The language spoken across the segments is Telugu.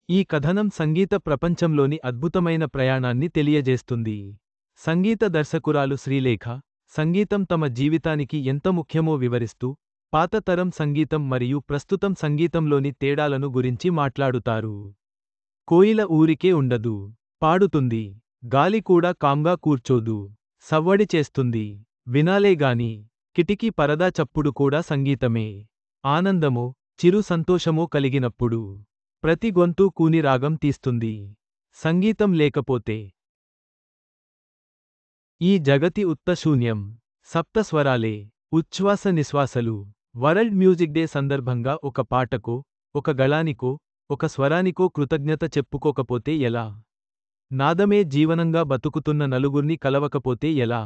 ఈ కథనం సంగీత ప్రపంచంలోని అద్భుతమైన ప్రయాణాన్ని తెలియజేస్తుంది. సంగీత దర్శకురాలు శ్రీలేఖ, సంగీతం తమ జీవితానికి ఎంత ముఖ్యమో వివరిస్తూ, పాత తరం సంగీతం మరియు ప్రస్తుతం సంగీతంలోని తేడాలను గురించి మాట్లాడుతారు. కోయిల ఊరికే ఉండదు. పాడుతుంది. గాలి కూడా కామ్గా కూర్చోదు. సవ్వడి చేస్తుంది. వినాలేగాని. కిటికీ పరదా చప్పుడు కూడా సంగీతమే. ఆనందమో, చిరు సంతోషమో కలిగినప్పుడు ప్రతి గొంతు కూని రాగం తీస్తుంది. సంగీతం లేకపోతే ఈ జగతి ఉత్త శూన్యం. సప్త స్వరాలే. ఉచ్ఛ్వాస నిశ్వాసలు. వరల్డ్ మ్యూజిక్ డే సందర్భంగా ఒక పాటకో, ఒక గళానికో, ఒక స్వరానికో కృతజ్ఞత చెప్పుకోకపోతే ఎలా? నాదమే జీవనంగా బతుకుతున్న నలుగుర్ని కలవకపోతే ఎలా?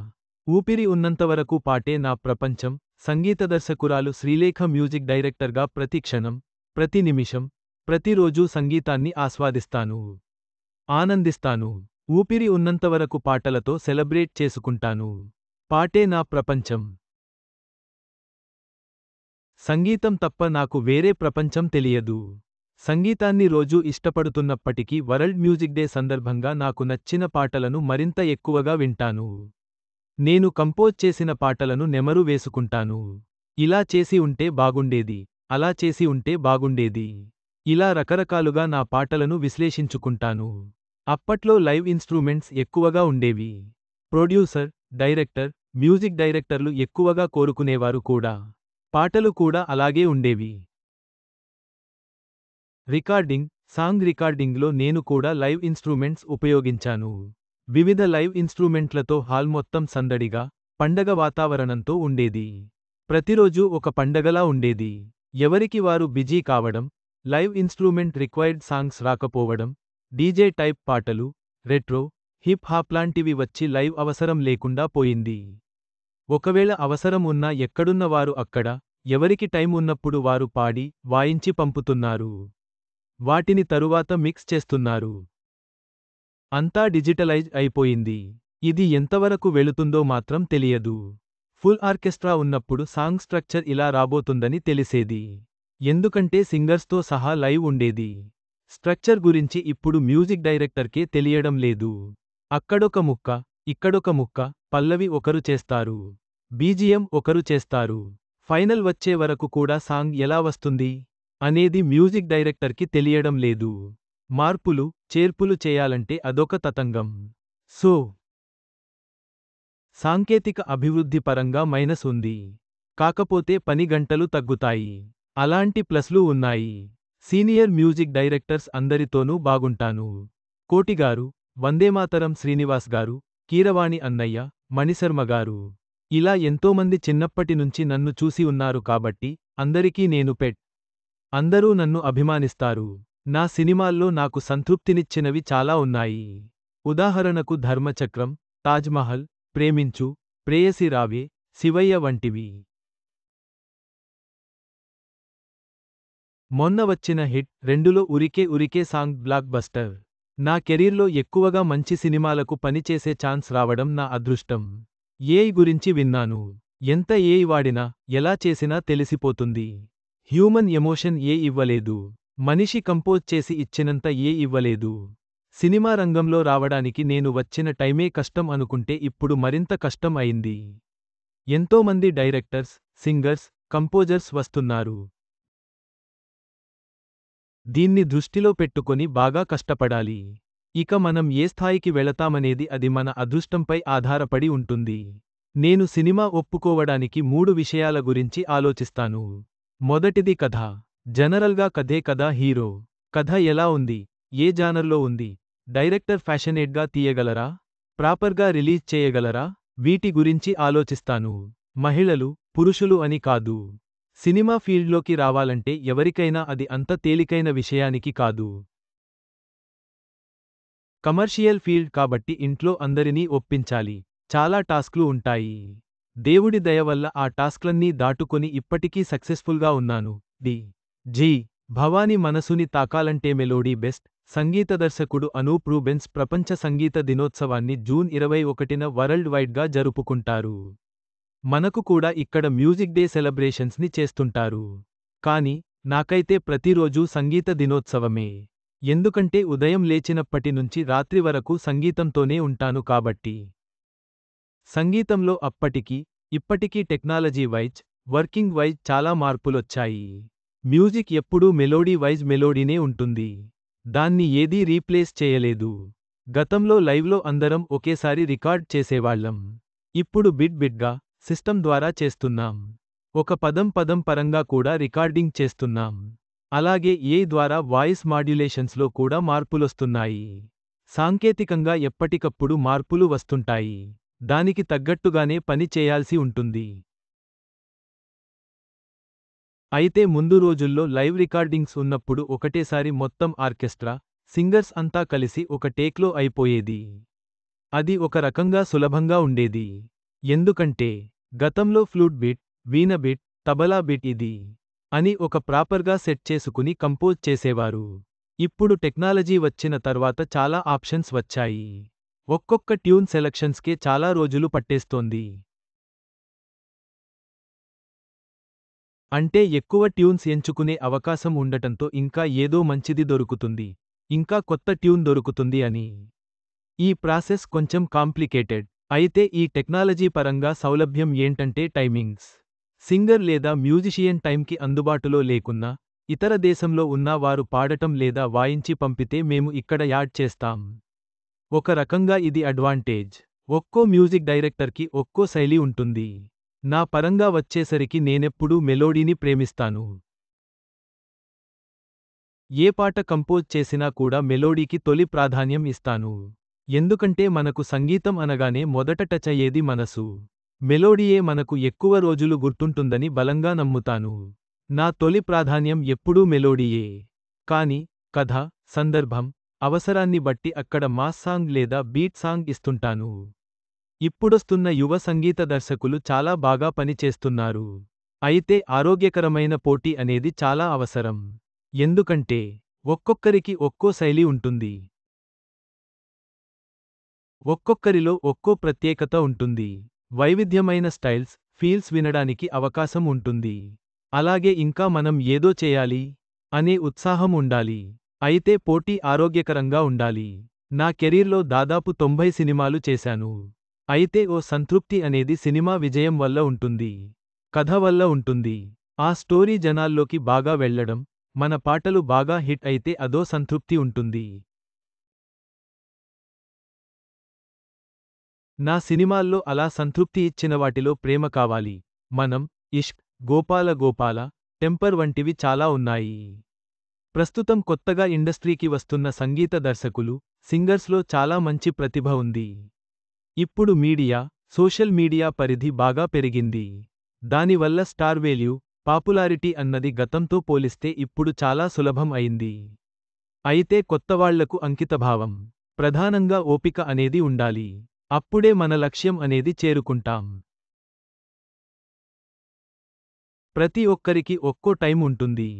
ఊపిరి ఉన్నంతవరకు పాటే నా ప్రపంచం. సంగీత దర్శకురాలు శ్రీలేఖ మ్యూజిక్ డైరెక్టర్గా ప్రతి క్షణం, ప్రతి నిమిషం, ప్రతిరోజూ సంగీతాన్ని ఆస్వాదిస్తాను. ఆనందిస్తాను. ఊపిరి ఉన్నంతవరకు పాటలతో సెలబ్రేట్ చేసుకుంటాను. పాటే నా ప్రపంచం. సంగీతం తప్ప నాకు వేరే ప్రపంచం తెలియదు. సంగీతాన్ని రోజూ ఇష్టపడుతున్నప్పటికీ వరల్డ్ మ్యూజిక్ డే సందర్భంగా నాకు నచ్చిన పాటలను మరింత ఎక్కువగా వింటాను. నేను కంపోజ్ చేసిన పాటలను నెమరు వేసుకుంటాను. ఇలా చేసి ఉంటే బాగుండేది, అలా చేసి ఉంటే బాగుండేది. ఇలా రకరకాలుగా నా పాటలను విశ్లేషించుకుంటాను. అప్పట్లో లైవ్ ఇన్స్ట్రుమెంట్స్ ఎక్కువగా ఉండేవి. ప్రొడ్యూసర్, డైరెక్టర్, మ్యూజిక్ డైరెక్టర్లు ఎక్కువగా కోరుకునేవారు కూడా. పాటలు కూడా అలాగే ఉండేవి. రికార్డింగ్, సాంగ్ రికార్డింగ్లో నేను కూడా లైవ్ ఇన్స్ట్రుమెంట్స్ ఉపయోగించాను. వివిధ లైవ్ ఇన్స్ట్రుమెంట్లతో హాల్ మొత్తం సందడిగా, పండగ వాతావరణంతో ఉండేది. ప్రతిరోజూ ఒక పండగలా ఉండేది. ఎవరికి వారు బిజీ కావడం, లైవ్ ఇన్స్ట్రుమెంట్ రిక్వైర్డ్ సాంగ్స్ రాకపోవడం, డీజే టైప్ పాటలు, రెట్రో, హిప్ హాప్ లాంటివి వచ్చి లైవ్ అవసరం లేకుండా పోయింది. ఒకవేళ అవసరం ఉన్నా ఎక్కడున్న వారు అక్కడ, ఎవరికి టైం ఉన్నప్పుడు వారు పాడి, వాయించి పంపుతున్నారు. వాటిని తరువాత మిక్స్ చేస్తున్నారు. అంతా డిజిటలైజ్ అయిపోయింది. ఇది ఎంతవరకు వెళుతుందో మాత్రం తెలియదు. ఫుల్ ఆర్కెస్ట్రా ఉన్నప్పుడు సాంగ్ స్ట్రక్చర్ ఇలా రాబోతుందని తెలిసేది. ఎందుకంటే సింగర్స్తో సహా లైవ్ ఉండేది. స్ట్రక్చర్ గురించి ఇప్పుడు మ్యూజిక్ డైరెక్టర్కే తెలియడం లేదు. అక్కడొక ముక్క, ఇక్కడొక ముక్క, పల్లవి ఒకరు చేస్తారు. బీజిఎం ఒకరు చేస్తారు. ఫైనల్ వచ్చే వరకు కూడా సాంగ్ ఎలా వస్తుంది అనేది మ్యూజిక్ డైరెక్టర్కి తెలియడం లేదు. మార్పులు, చేర్పులు చేయాలంటే అదొక తతంగం. సో సాంకేతిక అభివృద్ధి పరంగా మైనస్ ఉంది. కాకపోతే పని గంటలు తగ్గుతాయి. అలాంటి ప్లస్లు ఉన్నాయి. సీనియర్ మ్యూజిక్ డైరెక్టర్స్ అందరితోనూ బాగుంటాను. కోటిగారు, వందేమాతరం శ్రీనివాస్ గారు, కీరవాణి అన్నయ్య, మణిశర్మ గారు. ఇలా ఎంతోమంది చిన్నప్పటి నుంచి నన్ను చూసి ఉన్నారు కాబట్టి అందరికీ నేను పెట్. అందరూ నన్ను అభిమానిస్తారు. నా సినిమాల్లో నాకు సంతృప్తినిచ్చినవి చాలా ఉన్నాయి. ఉదాహరణకు ధర్మచక్రం, తాజ్మహల్, ప్రేమించు, ప్రేయసి రావే, శివయ్య వంటివి. మొన్న వచ్చిన హిట్ 2లో ఉరికే ఉరికే సాంగ్ బ్లాక్ బస్టర్. నా కెరీర్లో ఎక్కువగా మంచి సినిమాలకు పనిచేసే ఛాన్స్ రావడం నా అదృష్టం. ఏఐ గురించి విన్నాను. ఎంత ఏఐ వాడినా, ఎలా చేసినా తెలిసిపోతుంది. హ్యూమన్ ఎమోషన్ ఏ ఇవ్వలేదు. మనిషి కంపోజ్ చేసి ఇచ్చినంత ఏ ఇవ్వలేదు. సినిమా రంగంలో రావడానికి నేను వచ్చిన టైమే కష్టం అనుకుంటే ఇప్పుడు మరింత కష్టం అయింది. ఎంతోమంది డైరెక్టర్స్, సింగర్స్, కంపోజర్స్ వస్తున్నారు. దీన్ని దృష్టిలో పెట్టుకొని బాగా కష్టపడాలి. ఇక మనం ఏ స్థాయికి వెళతామనేది అది మన అదృష్టంపై ఆధారపడి ఉంటుంది. నేను సినిమా ఒప్పుకోవడానికి 3 విషయాల గురించి ఆలోచిస్తాను. మొదటిది కథ. జనరల్గా కథే కదా హీరో. కథ ఎలా ఉంది, ఏ జానర్లో ఉంది, డైరెక్టర్ ఫ్యాషనేట్గా తీయగలరా, ప్రాపర్గా రిలీజ్ చేయగలరా, వీటి గురించి ఆలోచిస్తాను. మహిళలు, పురుషులు అని కాదు. సినిమా ఫీల్డ్లోకి రావాలంటే ఎవరికైనా అది అంత తేలికైన విషయానికి కాదు. కమర్షియల్ ఫీల్డ్ కాబట్టి ఇంట్లో అందరినీ ఒప్పించాలి. చాలా టాస్క్లు ఉంటాయి. దేవుడి దయ వల్ల ఆ టాస్క్లన్నీ దాటుకొని ఇప్పటికీ సక్సెస్ఫుల్గా ఉన్నాను. జి. భవాని మనసుని తాకాలంటే మెలోడీ బెస్ట్. సంగీత దర్శకుడు అనూప్ రూబెన్స్ ప్రపంచ సంగీత దినోత్సవాన్ని జూన్ 21న వరల్డ్ వైడ్గా జరుపుకుంటారు. మనకు కూడా ఇక్కడ మ్యూజిక్ డే సెలబ్రేషన్స్ని చేస్తుంటారు. కానీ నాకైతే ప్రతిరోజూ సంగీత దినోత్సవమే. ఎందుకంటే ఉదయం లేచినప్పటి నుంచి రాత్రి వరకు సంగీతంతోనే ఉంటాను కాబట్టి. సంగీతంలో అప్పటికి, ఇప్పటికీ టెక్నాలజీ వైజ్, వర్కింగ్ వైజ్ చాలా మార్పులొచ్చాయి. మ్యూజిక్ ఎప్పుడూ మెలోడీ వైజ్ మెలోడీనే ఉంటుంది. దాన్ని ఏదీ రీప్లేస్ చేయలేదు. గతంలో లైవ్లో అందరం ఒకేసారి రికార్డ్ చేసేవాళ్లం. ఇప్పుడు బిట్ బిట్గా, సిస్టమ్ ద్వారా చేస్తున్నాం. ఒక పదం పదం పరంగా కూడా రికార్డింగ్ చేస్తున్నాం. అలాగే ఏఐ ద్వారా వాయిస్ మాడ్యులేషన్స్లో కూడా మార్పులొస్తున్నాయి. సాంకేతికంగా ఎప్పటికప్పుడు మార్పులు వస్తుంటాయి. దానికి తగ్గట్టుగానే పని చేయాల్సి ఉంటుంది. అయితే ముందు రోజుల్లో లైవ్ రికార్డింగ్స్ ఉన్నప్పుడు ఒకటేసారి మొత్తం ఆర్కెస్ట్రా, సింగర్స్ అంతా కలిసి ఒక టేక్లో అయిపోయేది. అది ఒక రకంగా సులభంగా ఉండేది. ఎందుకంటే గతంలో ఫ్లూట్ బిట్, వీణ బిట్, తబలా బిట్ ఇది అని ఒక ప్రాపర్గా సెట్ చేసుకుని కంపోజ్ చేసేవారు. ఇప్పుడు టెక్నాలజీ వచ్చిన తర్వాత చాలా ఆప్షన్స్ వచ్చాయి. ఒక్కొక్క ట్యూన్ సెలక్షన్స్కే చాలా రోజులు పట్టేస్తోంది. అంటే ఎక్కువ ట్యూన్స్ ఎంచుకునే అవకాశం ఉండటంతో ఇంకా ఏదో మంచిది దొరుకుతుంది, ఇంకా కొత్త ట్యూన్ దొరుకుతుంది అని. ఈ ప్రాసెస్ కొంచెం కాంప్లికేటెడ్. అయితే ఈ టెక్నాలజీ పరంగా సౌలభ్యం ఏంటంటే టైమింగ్స్. సింగర్ లేదా మ్యూజిషియన్ టైంకి అందుబాటులో లేకున్నా, ఇతర దేశంలో ఉన్నా వారు పాడటం లేదా వాయించి పంపితే మేము ఇక్కడ యాడ్ చేస్తాం. ఒక రకంగా ఇది అడ్వాంటేజ్. ఒక్కో మ్యూజిక్ డైరెక్టర్కి ఒక్కో శైలి ఉంటుంది. నా పరంగా వచ్చేసరికి నేనెప్పుడూ మెలోడీని ప్రేమిస్తాను. ఏ పాట కంపోజ్ చేసినా కూడా మెలోడీకి తొలి ప్రాధాన్యం ఇస్తాను. ఎందుకంటే మనకు సంగీతం అనగానే మొదట టచ్ అయ్యేది మనసు. మెలోడీయే మనకు ఎక్కువ రోజులు గుర్తుంటుందని బలంగా నమ్ముతాను. నా తొలి ప్రాధాన్యం ఎప్పుడూ మెలోడీయే. కాని కథ, సందర్భం, అవసరాన్ని బట్టి అక్కడ మాస్ సాంగ్ లేదా బీట్ సాంగ్ ఇస్తుంటాను. ఇప్పుడొస్తున్న యువ సంగీత దర్శకులు చాలా బాగా పనిచేస్తున్నారు. అయితే ఆరోగ్యకరమైన పోటీ అనేది చాలా అవసరం. ఎందుకంటే ఒక్కొక్కరికి ఒక్కో శైలి ఉంటుంది. ఒక్కొక్కరిలో ఒక్కో ప్రత్యేకత ఉంటుంది. వైవిధ్యమైన స్టైల్స్, ఫీల్స్ వినడానికి అవకాశం ఉంటుంది. అలాగే ఇంకా మనం ఏదో చేయాలి అనే ఉత్సాహం ఉండాలి. అయితే పోటీ ఆరోగ్యకరంగా ఉండాలి. నా కెరీర్లో దాదాపు 90 సినిమాలు చేశాను. అయితే ఓ సంతృప్తి అనేది సినిమా విజయం వల్ల ఉంటుంది. కథ వల్ల ఉంటుంది. ఆ స్టోరీ జనాల్లోకి బాగా వెళ్లడం, మన పాటలు బాగా హిట్ అయితే అదో సంతృప్తి ఉంటుంది. నా సినిమాల్లో అలా సంతృప్తి ఇచ్చిన వాటిలో ప్రేమ కావాలి, మనం, ఇష్క్, గోపాల గోపాల, టెంపర్ వంటివి చాలా ఉన్నాయి. ప్రస్తుతం కొత్తగా ఇండస్ట్రీకి వస్తున్న సంగీత దర్శకులు, సింగర్స్లో చాలా మంచి ప్రతిభ ఉంది. ఇప్పుడు మీడియా, సోషల్ మీడియా పరిధి బాగా పెరిగింది. దానివల్ల స్టార్ వేల్యూ, పాపులారిటీ అన్నది గతంతో పోలిస్తే ఇప్పుడు చాలా సులభం అయింది. అయితే కొత్తవాళ్లకు అంకితభావం, ప్రధానంగా ఓపిక అనేది ఉండాలి. అప్పుడే మన లక్ష్యం అనేది చేరుకుంటాం. ప్రతి ఒక్కరికి ఒక్కో టైం ఉంటుంది.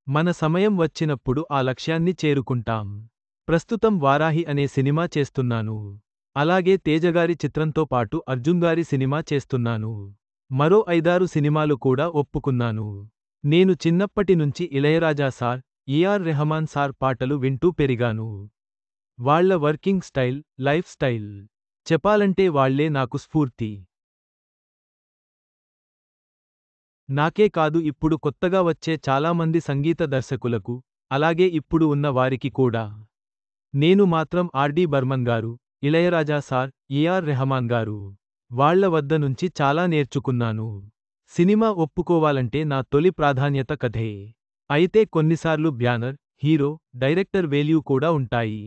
మన సమయం వచ్చినప్పుడు ఆ లక్ష్యాన్ని చేరుకుంటాం. ప్రస్తుతం వారాహి అనే సినిమా చేస్తున్నాను. అలాగే తేజగారి చిత్రంతో పాటు అర్జున్గారి సినిమా చేస్తున్నాను. మరో 5-6 సినిమాలు కూడా ఒప్పుకున్నాను. నేను చిన్నప్పటి నుంచి Ilaiyaraaja sir, AR Rahman sir పాటలు వింటూ పెరిగాను. వాళ్ల వర్కింగ్ స్టైల్, లైఫ్ స్టైల్ చెప్పాలంటే వాళ్లే నాకు స్ఫూర్తి. నాకే కాదు ఇప్పుడు కొత్తగా వచ్చే చాలామంది సంగీత దర్శకులకు, అలాగే ఇప్పుడు ఉన్న వారికి కూడా. నేను మాత్రం ఆర్డి బర్మన్ గారు, ఇళయరాజా సార్, ఏఆర్ రెహమాన్ గారు వాళ్ల వద్ద నుంచి చాలా నేర్చుకున్నాను. సినిమా ఒప్పుకోవాలంటే నా తొలి ప్రాధాన్యత కథే. అయితే కొన్నిసార్లు బ్యానర్, హీరో, డైరెక్టర్ వేల్యూ కూడా ఉంటాయి.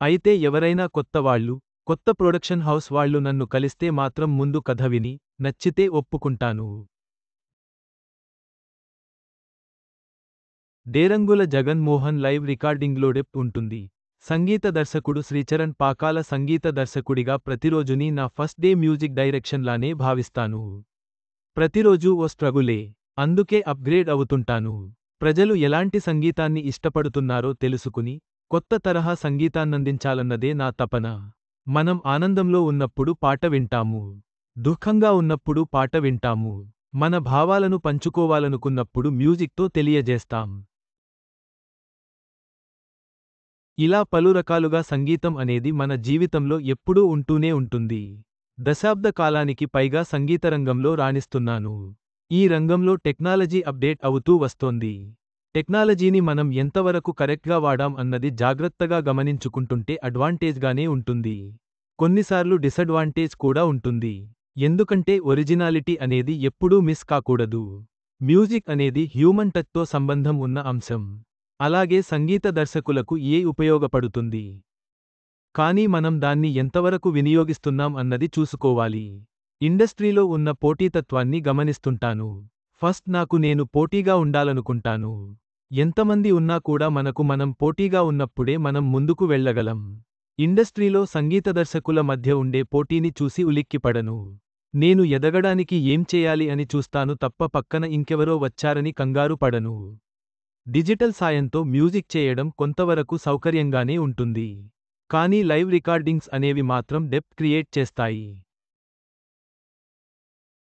అయితే ఎవరైనా కొత్తవాళ్లు, కొత్త ప్రొడక్షన్ హౌస్ వాళ్లు నన్ను కలిస్తే మాత్రం ముందు కథ విని, నచ్చితే ఒప్పుకుంటాను. డేరంగుల జగన్ మోహన్ లైవ్ రికార్డింగ్లో డెప్త్ ఉంటుంది. సంగీత దర్శకుడు శ్రీచరణ్ పాకాల సంగీత దర్శకుడిగా ప్రతిరోజుని నా ఫస్ట్ డే మ్యూజిక్ డైరెక్షన్ లానే భావిస్తాను. ప్రతిరోజూ ఓ స్ట్రగులే. అందుకే అప్గ్రేడ్ అవుతుంటాను. ప్రజలు ఎలాంటి సంగీతాన్ని ఇష్టపడుతున్నారో తెలుసుకుని, కొత్త తరహా సంగీతాన్నందించాలన్నదే నా తపన. మనం ఆనందంలో ఉన్నప్పుడు పాట వింటాము. దుఃఖంగా ఉన్నప్పుడు పాట వింటాము. మన భావాలను పంచుకోవాలనుకున్నప్పుడు మ్యూజిక్తో తెలియజేస్తాం. ఇలా పలు రకాలుగా సంగీతం అనేది మన జీవితంలో ఎప్పుడూ ఉంటూనే ఉంటుంది. దశాబ్ద కాలానికి పైగా సంగీత రంగంలో రాణిస్తున్నాను. ఈ రంగంలో టెక్నాలజీ అప్డేట్ అవుతూ వస్తోంది. టెక్నాలజీని మనం ఎంతవరకు కరెక్ట్గా వాడాం అన్నది జాగ్రత్తగా గమనించుకుంటుంటే అడ్వాంటేజ్గానే ఉంటుంది. కొన్నిసార్లు డిసడ్వాంటేజ్ కూడా ఉంటుంది. ఎందుకంటే ఒరిజినాలిటీ అనేది ఎప్పుడూ మిస్ కాకూడదు. మ్యూజిక్ అనేది హ్యూమన్ టచ్తో సంబంధం ఉన్న అంశం. అలాగే సంగీత దర్శకులకు ఉపయోగపడుతుంది. కానీ మనం దాన్ని ఎంతవరకు వినియోగిస్తున్నాం అన్నది చూసుకోవాలి. ఇండస్ట్రీలో ఉన్న పోటీతత్వాన్ని గమనిస్తుంటాను. ఫస్ట్ నాకు నేను పోటీగా ఉండాలనుకుంటాను. ఎంతమంది ఉన్నా కూడా మనకు మనం పోటీగా ఉన్నప్పుడే మనం ముందుకు వెళ్ళగలం. ఇండస్ట్రీలో సంగీత దర్శకుల మధ్య ఉండే పోటీని చూసి ఉలిక్కిపడను. నేను ఎదగడానికి ఏం చేయాలి అని చూస్తాను తప్ప పక్కన ఇంకెవరో వచ్చారని కంగారు పడను. డిజిటల్ సాయంతో మ్యూజిక్ చేయడం కొంతవరకు సౌకర్యంగానే ఉంటుంది. కానీ లైవ్ రికార్డింగ్స్ అనేవి మాత్రం డెప్త్ క్రియేట్ చేస్తాయి.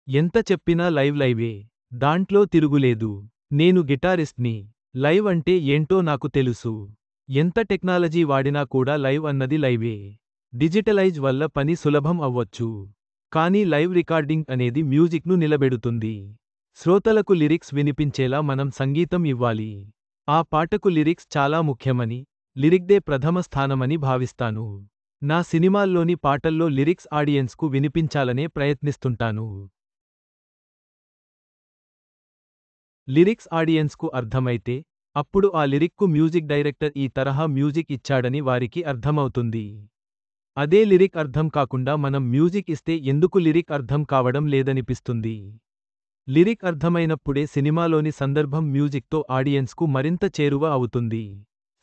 ఎంత చెప్పినా లైవే. దాంట్లో తిరుగులేదు. నేను గిటారిస్ట్ని. లైవ్ అంటే ఏంటో నాకు తెలుసు. ఎంత టెక్నాలజీ వాడినా కూడా లైవ్ అన్నది లైవే. డిజిటలైజ్ వల్ల పని సులభం అవ్వొచ్చు. కానీ లైవ్ రికార్డింగ్ అనేది మ్యూజిక్ను నిలబెడుతుంది. శ్రోతలకు లిరిక్స్ వినిపించేలా మనం సంగీతం ఇవ్వాలి. ఆ పాటకు లిరిక్స్ చాలా ముఖ్యమని, లిరిక్దే ప్రథమ స్థానమని భావిస్తాను. నా సినిమాల్లోని పాటల్లో లిరిక్స్ ఆడియన్స్కు వినిపించాలనే ప్రయత్నిస్తుంటాను. లిరిక్స్ ఆడియన్స్కు అర్థమైతే, అప్పుడు ఆ లిరిక్కు మ్యూజిక్ డైరెక్టర్ ఈ తరహా మ్యూజిక్ ఇచ్చాడని వారికి అర్థమవుతుంది. అదే లిరిక్ అర్థం కాకుండా మనం మ్యూజిక్ ఇస్తే ఎందుకు లిరిక్ అర్థం కావడం లేదనిపిస్తుంది. లిరిక్ అర్థమైనప్పుడే సినిమాలోని సందర్భం మ్యూజిక్తో ఆడియన్స్కు మరింత చేరువ అవుతుంది.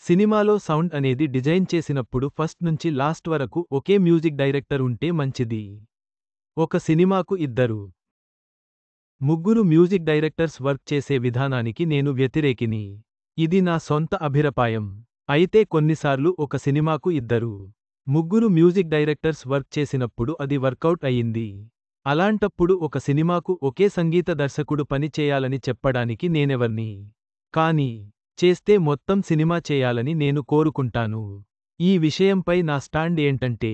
సినిమాలో సౌండ్ అనేది డిజైన్ చేసినప్పుడు ఫస్ట్ నుంచి లాస్ట్ వరకు ఒకే మ్యూజిక్ డైరెక్టర్ ఉంటే మంచిది. ఒక సినిమాకు 2-3 మ్యూజిక్ డైరెక్టర్స్ వర్క్ చేసే విధానానికి నేను వ్యతిరేకిని. ఇది నా సొంత అభిప్రాయం. అయితే కొన్నిసార్లు ఒక సినిమాకు 2-3 మ్యూజిక్ డైరెక్టర్స్ వర్క్ చేసినప్పుడు అది వర్కౌట్ అయింది. అలాంటప్పుడు ఒక సినిమాకు ఒకే సంగీత దర్శకుడు పని చేయాలని చెప్పడానికి నేనెవర్ని. కానీ చేస్తే మొత్తం సినిమా చేయాలని నేను కోరుకుంటాను. ఈ విషయంపై నా స్టాండ్ ఏంటంటే,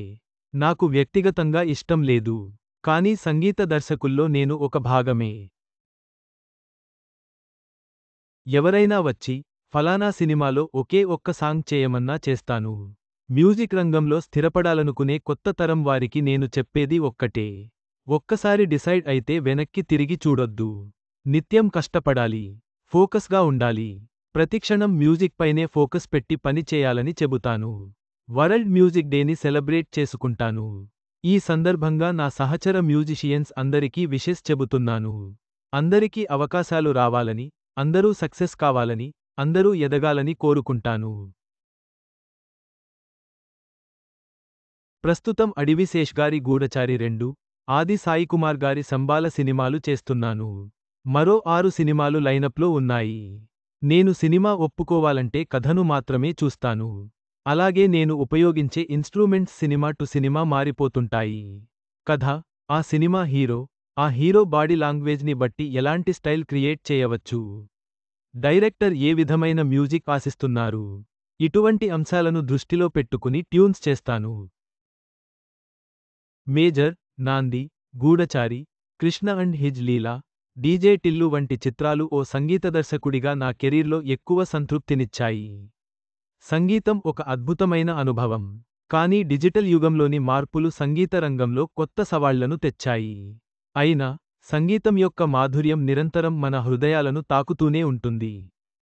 నాకు వ్యక్తిగతంగా ఇష్టం లేదు. కానీ సంగీత దర్శకుల్లో నేను ఒక భాగమే. ఎవరైనా వచ్చి ఫలానా సినిమాలో ఒకే ఒక్క సాంగ్ చేయమన్నా చేస్తాను. మ్యూజిక్ రంగంలో స్థిరపడాలనుకునే కొత్త తరం వారికి నేను చెప్పేది ఒక్కటే. ఒక్కసారి డిసైడ్ అయితే వెనక్కి తిరిగి చూడొద్దు. నిత్యం కష్టపడాలి. ఫోకస్గా ఉండాలి. ప్రతిక్షణం మ్యూజిక్ పైనే ఫోకస్ పెట్టి పని చేయాలని చెబుతాను. వరల్డ్ మ్యూజిక్ డేని సెలబ్రేట్ చేసుకుంటాను. ఈ సందర్భంగా నా సహచర మ్యూజిషియన్స్ అందరికీ విషెస్ చెబుతున్నాను. అందరికీ అవకాశాలు రావాలని, అందరూ సక్సెస్ కావాలని, అందరూ ఎదగాలని కోరుకుంటాను. ప్రస్తుతం అడివిశేష్ గారి గూఢచారి 2, ఆది సాయికుమార్ గారి సంబాల సినిమాలు చేస్తున్నాను. మరో 6 సినిమాలు లైనప్లో ఉన్నాయి. నేను సినిమా ఒప్పుకోవాలంటే కథను మాత్రమే చూస్తాను. అలాగే నేను ఉపయోగించే ఇన్స్ట్రూమెంట్స్ సినిమా టు సినిమా మారిపోతుంటాయి. కథ, ఆ సినిమా హీరో, ఆ హీరో బాడీ లాంగ్వేజ్ని బట్టి ఎలాంటి స్టైల్ క్రియేట్ చేయవచ్చు, డైరెక్టర్ ఏ విధమైన మ్యూజిక్ ఆశిస్తున్నారు, ఇటువంటి అంశాలను దృష్టిలో పెట్టుకుని ట్యూన్స్ చేస్తాను. Major, Naandhi, Goodachari, Krishna and his Leela, DJ Tillu వంటి చిత్రాలు ఓ సంగీత దర్శకుడిగా నా కెరీర్లో ఎక్కువ సంతృప్తినిచ్చాయి. సంగీతం ఒక అద్భుతమైన అనుభవం. కానీ డిజిటల్ యుగంలోని మార్పులు సంగీత రంగంలో కొత్త సవాళ్లను తెచ్చాయి. అయినా సంగీతం యొక్క మాధుర్యం నిరంతరం మన హృదయాలను తాకుతూనే ఉంటుంది.